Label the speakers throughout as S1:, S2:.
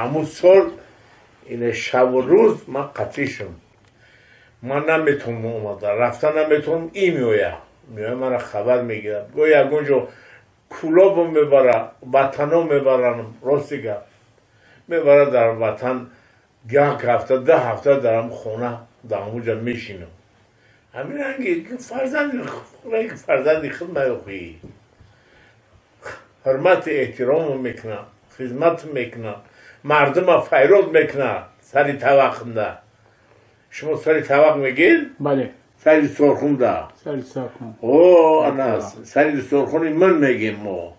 S1: همون سال این شب و روز من قطعی شدم. من نمیتونم اومدم رفتن نمیتونم این میوه من خبر میگیرم گویا گونجو کلابو میبرم وطنو میبرم راستی گفت میبرم در وطن یک هفته 10 هفته درم خونه در اونجا میشینم همین رنگی فرزندی خود میخوایی حرمت احترام میکنم خدمت میکنم مردم فیروز میکنم سری توقع شما سری توقع میگید؟
S2: بله
S1: سری سرخون ده
S2: سری سرخون
S1: اناس سری سرخونی من میگیم ما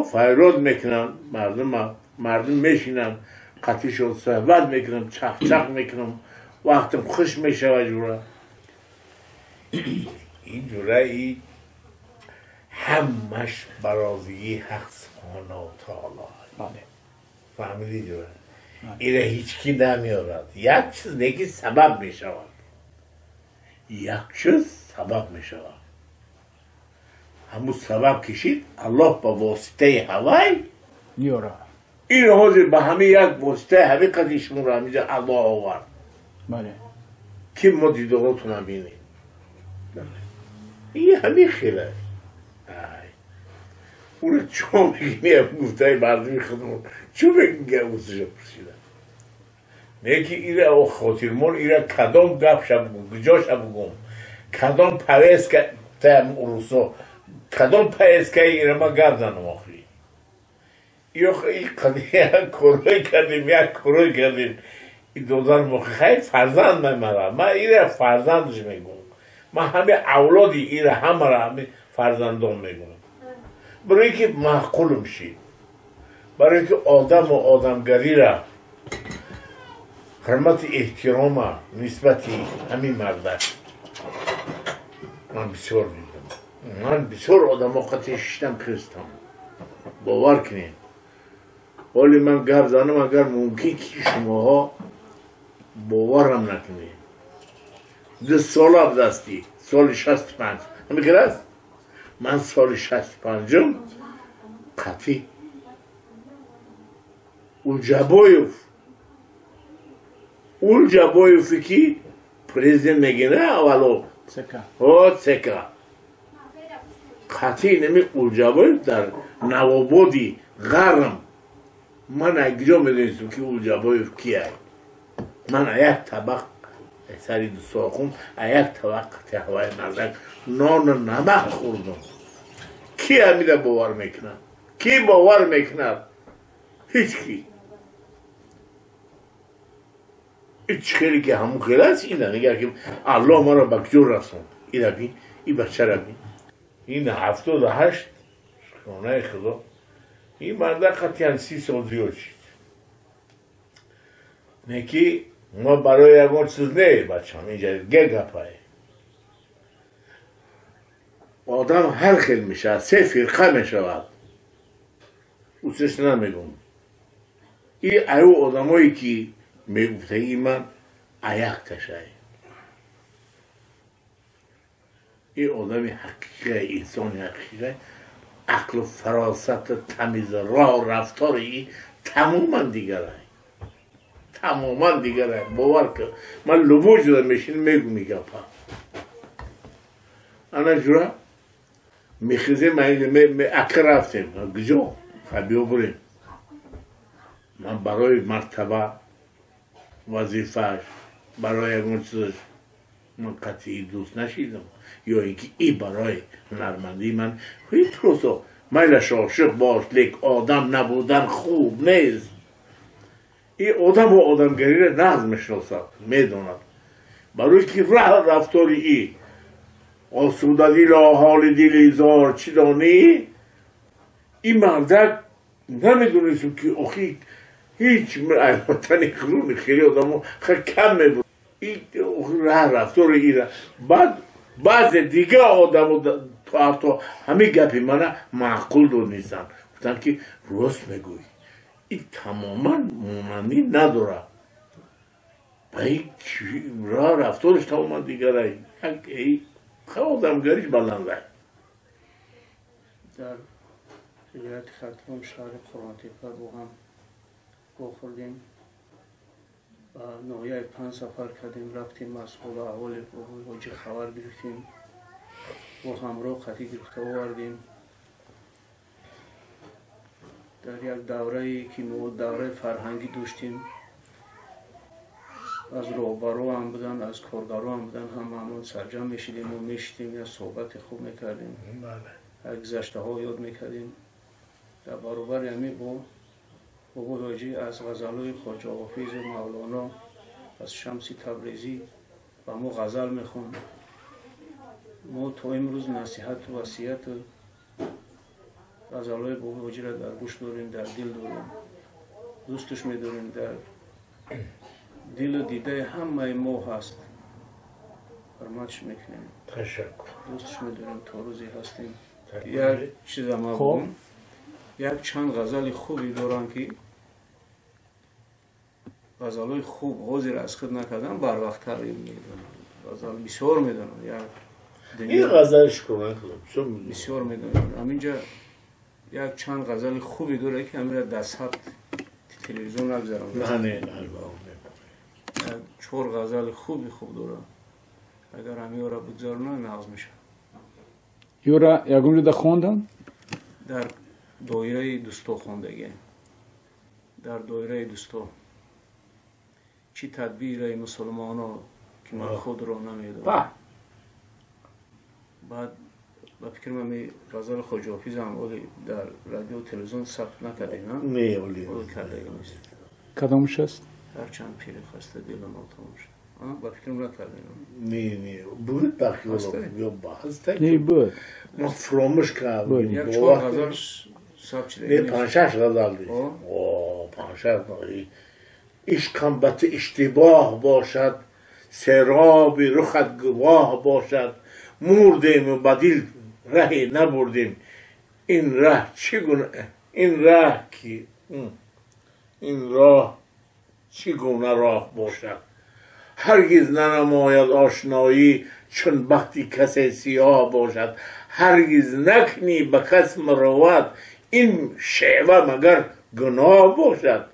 S1: فیروز میکنم مردم میشینم قطعی شد صحبت میکنم چخ میکنم وقتم خوش میشه جوره این جوره همش برازی حق سبحانه و تعالی فهمیدی جوره ایره هیچکی نمیارد یک چیز نگی سبب میشود همون سبب کشید الله با واسطه هوای
S2: میاره
S1: این حاضر به همه یک واسطه همه قدی شما را میده الله آورد
S2: بله
S1: که ما دیداراتون هم بینیم این همه خیله اون چون بگیم گفته مردمی خودمون چون بگیم گوزش پرسیدن نیکی ایره او خاطر مون ایره کدام گپ شب بگم گجاش بگم کدام پویز که تیم اروسا کدام پویز که ایره ما گپ زنم آخری این قدیه کروی کردیم این دوزار مخیخه فرزند میمرم من ایره فرزندش میگم من همه اولادی ایره همه را همه فرزندان میگم برای که معقول میشید برای که آدم و آدمگری را حرمت احترام نسبتی همین مرده من بسیار دیدم من بسیار آدم قطعی ششتم کرستم باور کنید ولی من گفت زنم اگر ممکن که شماها باورم نکنید 2 سال دستی سال 65 همین که است من سال 65 قطعی Uljaboyev ki prezident megine avalo سکه قطعی نمی Uljaboyev در نوابادی غرم من اگجا میدونستم که Uljaboyev کیه من یک طبق سری دو ساخون یک طبق تهوای مردک نان نمک خوردم کی همیده باور میکنه کی باور میکنه هیچ کی هیچ خیلی که همون خیلی است اینه نگه که الله ما را بکجور رسون اینه بین این بچه را بین این 78 خانه خدا این مرده قطعا 30 سال زیاد شد نکی ما برای یکون چیز نه بچه هم اینجا گپای آدم هر خیل میشه 3 فرقه میشود اوستش نمیگم این ایو آدمایی که میگفته ای من ایک تشه این آدمی حقیقه انسانی حقیقه عقل و فراست تمیز راه رفتار ای تماما دیگره باور که من لبو جده میشین میگم انا جورا میخیزیم اکر رفتیم گجا خبیو بریم من برای مرتبه وظیفهش برای اون چیزش من قطعی دوست نشیدم یا اینکه این برای هنرمندی من هیچ روزا میلش عاشق باش لیک آدم نبودن خوب نیست این آدم و آدمگری را نظم میشناسد میداند برای که رفتاری ای آسودگی را حال دل زار چی دانی این مردک نمیدونستم که آخی هیچ البته خلون خیلی آدم خیلی کم میبود این رفتار ای را بعض دیگه آدم تا همه گپی من معقول دو نیستن گفتن که راست میگوی این تماما مانندی نداره و این رفتارش تماما دیگره خیلی آدمگریش بلنده
S2: در هجرت ختم شهر قرآن تیپر با هم
S3: خوردیم و نویای 5 سفر کردیم، رفتیم مسئول اول حاجی خبر گرفتیم و همراه خطی گرفته آوردیم. در یک دوره که ما دوره فرهنگی داشتیم، از روبرو هم بودن، از کارگرو هم بودن، همون سرجم میشیدیم و میشیدیم، یا صحبت خوب میکردیم، گذشته ها یاد میکردیم. در برابر یمی بابا حاجی از غزلهای خواجه حافظ مولانا، از شمس تبریزی و ما غزل میخوند. ما تا امروز نصیحت و وصیت غزلهای بابا حاجی را در گوش داریم، در دل داریم، دوستش میداریم، در دل و دیده همه ما هست. حرمتش میکنیم،
S1: تشکر.
S3: دوستش میداریم، تا روزی هستیم. یک چیز ما بگم، یک چند غزل خوبی دارن که غزلهای خوب غوزی را از خود نکردن، بر وقت تر میدونن، غزل بسیار میدونن.
S1: این غزلش کنن
S3: بسیار میدونن. همینجا یک چند غزل خوبی داره که همین را دست هفت تلویزیون نگذارم.
S1: نه
S3: 4 غزل خوب داره. اگر همین را بگذارن نغز میشه.
S2: یورا یکم رو دا خوندم؟
S3: در دایره دوستا خوندگی، در دایره دوستا چی تدبیر مسلمان ها که من خود را نمیدونم. بعد با فکر من غزل خواجه حافظ هم ولی در رادیو و تلویزیون ثبت نکردیم.
S1: نه ولی
S3: کرده نیست.
S2: کدامش است؟
S3: هرچند پیر خسته دل ناتمام شد. با فکر من نکردیم.
S1: نه بود بخی یا بحث
S2: نه بود.
S1: ما فراموش کردیم.
S3: یک 4 غزل ثبت شده.
S1: نه 5-6 غزل دید. 5-6 اشکمبت اشتباه باشد، سراب رخت گواه باشد، مردیم و بدیل رهی نبردیم. این راه چگونه، این راه چگونه راه باشد. هرگز ننماید آشنایی چون وقتی کسی سیاه باشد. هرگز نکنی به کس مروت، این شیوه مگر گناه باشد.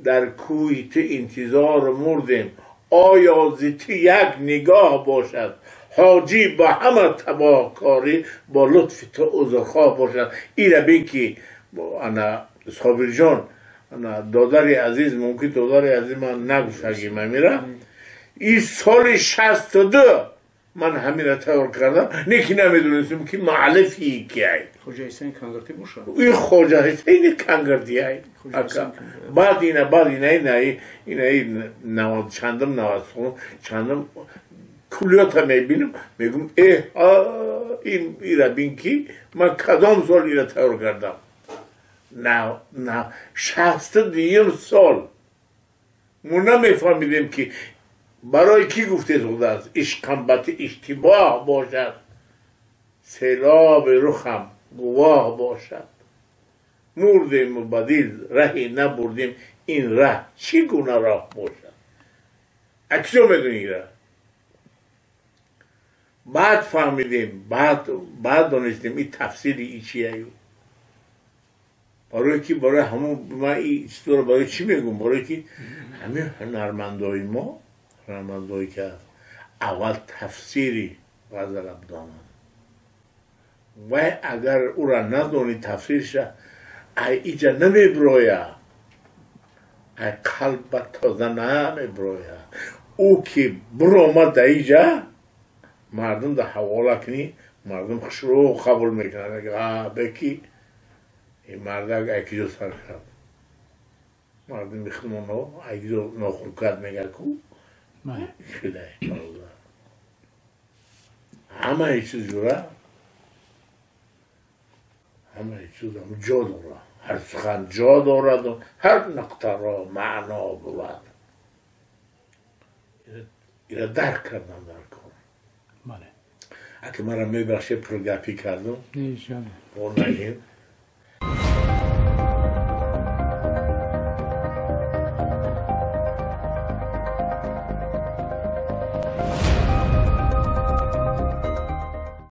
S1: در کوی تو انتظار مردیم، آیا زیتی یک نگاه باشد. حاجی با همه تباهکاری، با لطف تو عذرخواه باشد. این را بین که انا صابر جان، انا دادر عزیز، ممکن دادر عزیز من نگفتگیم میره. این سال 62 من همین را تیار کردم، نیکی نمیدونستم که معلفی که ای
S3: خواجه حسین کنگرتی باشه.
S1: این خواجه حسین کنگرتی ای بعد اینه چندم کلیات هم میبینم، میگم این را بین که من کدام سال این را تیار کردم. نه 62 سال ما نمیفهمیدیم که برای کی گفته شده است. اشکمبت اشتباه باشد، سیلاب رخم گواه باشد، مردیم و بدیل رهی نبردیم. این راه چگونه راه باشد. اکسو میدونی را بعد فهمیدیم، بعد دانستیم این تفسیر ای چیه. برای همون من این چیزا برای چی میگم؟ برای که همین هنرمندای ما، هنرمندایی که اول تفسیری غزل بدانند و اگر او را ندانی تفسیرش ایجا نمیبرویه، قلب تازه نمیبرویه. او که برآمد ایجا مردم در حواله کنی، مردم خشرو قبول میکنن. بکی این مرد اگه سر کرد، مردم میخدمون ها اگه ناخون کرد میگه کو شده. همه چیز جوره، همه چیز جا داره. هر سخن جا دارد و هر نقطه را معنا بود. ایره درک کردم در کار. اگه من را میبخشه پرگپی کردم
S2: نه
S1: و نگین